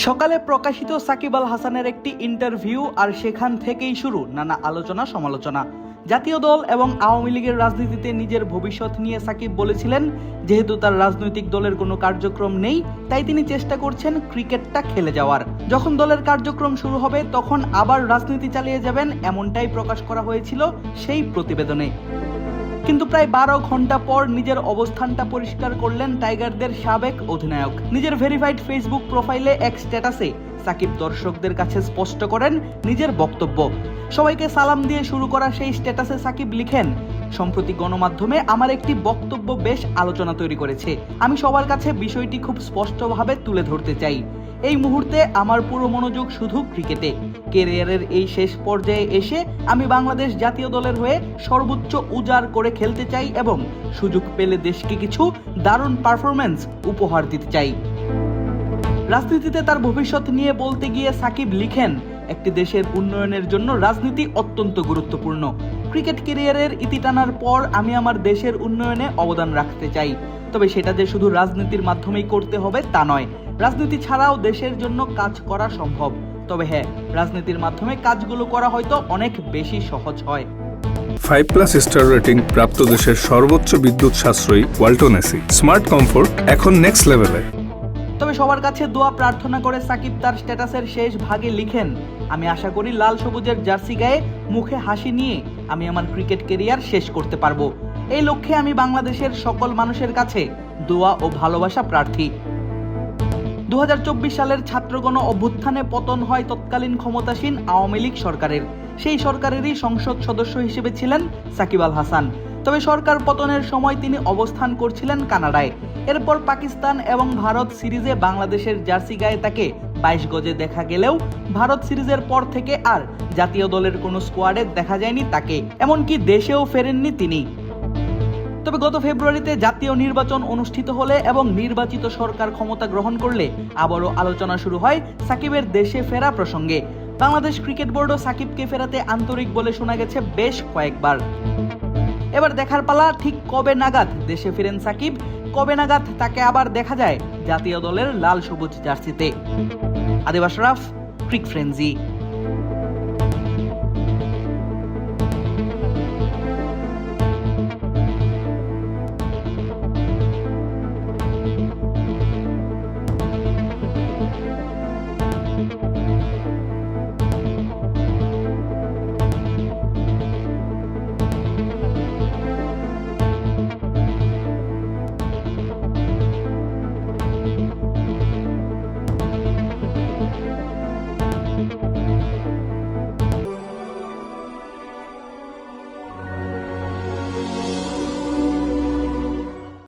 সকালে প্রকাশিত সাকিব আল হাসানের একটি ইন্টারভিউ, আর সেখান থেকেই শুরু নানা আলোচনা সমালোচনা। জাতীয় দল এবং আওয়ামী লীগের রাজনীতিতে নিজের ভবিষ্যৎ নিয়ে সাকিব বলেছিলেন, যেহেতু তার রাজনৈতিক দলের কোনো কার্যক্রম নেই, তাই তিনি চেষ্টা করছেন ক্রিকেটটা খেলে যাওয়ার। যখন দলের কার্যক্রম শুরু হবে তখন আবার রাজনীতি চালিয়ে যাবেন, এমনটাই প্রকাশ করা হয়েছিল সেই প্রতিবেদনে। কিন্তু প্রায় 12 ঘন্টা পর নিজের অবস্থানটা পরিষ্কার করলেন টাইগারদের সাবেক অধিনায়ক। নিজের ভেরিফাইড ফেসবুক প্রোফাইলে এক স্ট্যাটাসে সাকিব দর্শকদের কাছে স্পষ্ট করেন নিজের বক্তব্য। সবাইকে সালাম দিয়ে শুরু করা সেই স্ট্যাটাসে সাকিব লিখেন, সম্প্রতি গণমাধ্যমে আমার একটি বক্তব্য বেশ আলোচনা তৈরি করেছে। আমি সবার কাছে বিষয়টি খুব স্পষ্টভাবে তুলে ধরতে চাই। এই মুহূর্তে আমার পুরো মনোযোগ শুধু ক্রিকেটে। ক্যারিয়ারের এই শেষ পর্যায়ে এসে আমি বাংলাদেশ জাতীয় দলের হয়ে সর্বোচ্চ উজাড় করে খেলতে চাই এবং সুযোগ পেলে দেশকে কিছু দারুণ পারফরম্যান্স উপহার দিতে চাই। রাজনীতিতে তার ভবিষ্যৎ নিয়ে বলতে গিয়ে সাকিব লিখেন, একটি দেশের উন্নয়নের জন্য রাজনীতি অত্যন্ত গুরুত্বপূর্ণ। ক্রিকেট ক্যারিয়ারের ইতি টানার পর আমি আমার দেশের উন্নয়নে অবদান রাখতে চাই, তবে সেটা যে শুধু রাজনীতির মাধ্যমেই করতে হবে তা নয়। রাজনীতি ছাড়াও দেশের জন্য কাজ করা সম্ভব, তবে হ্যাঁ, রাজনীতির মাধ্যমে কাজগুলো করা হয়তো অনেক বেশি সহজ হয়। 5+ স্টার রেটিং প্রাপ্ত দেশের সর্বোচ্চ বিদ্যুৎ সাশ্রয়ী ওয়ালটন এসি স্মার্ট কমফোর্ট এখন নেক্সট লেভেলে। তবে সবার কাছে দোয়া প্রার্থনা করে সাকিব তার স্ট্যাটাসের শেষ ভাগে লিখেন, আমি আশা করি লাল সবুজের জার্সি গায়ে মুখে হাসি নিয়ে আমি আমার ক্রিকেট ক্যারিয়ার শেষ করতে পারবো। এই লক্ষ্যে আমি বাংলাদেশের সকল মানুষের কাছে দোয়া ও ভালোবাসা প্রার্থী। 2024 সালের ছাত্রগণ অভ্যুত্থানে পতন হয় তৎকালীন ক্ষমতাসীন আওয়ামী লীগ সরকারের। সেই সরকারেরই সংসদ সদস্য হিসেবে ছিলেন সাকিব আল হাসান। তবে সরকার পতনের সময় তিনি অবস্থান করছিলেন কানাডায়। এরপর পাকিস্তান এবং ভারত সিরিজে বাংলাদেশের জার্সি গায়ে তাকে 22 গজে দেখা গেলেও ভারত সিরিজের পর থেকে আর জাতীয় দলের কোনো স্কোয়াডে দেখা যায়নি তাকে, এমনকি দেশেও ফেরেননি তিনি। তবে গত ফেব্রুয়ারিতে জাতীয় নির্বাচন অনুষ্ঠিত হলে এবং নির্বাচিত সরকার ক্ষমতা গ্রহণ করলে আবারও আলোচনা শুরু হয় সাকিবের দেশে ফেরা প্রসঙ্গে। বাংলাদেশ ক্রিকেট বোর্ডও সাকিবকে ফেরাতে আন্তরিক বলে শোনা গেছে বেশ কয়েকবার। এবার দেখার পালা, ঠিক কবে নাগাদ দেশে ফিরেন সাকিব, কবে নাগাদ তাকে আবার দেখা যায় জাতীয় দলের লাল সবুজ জার্সিতে। আদিব আশরাফ, ক্রিক ফ্রেন্জি।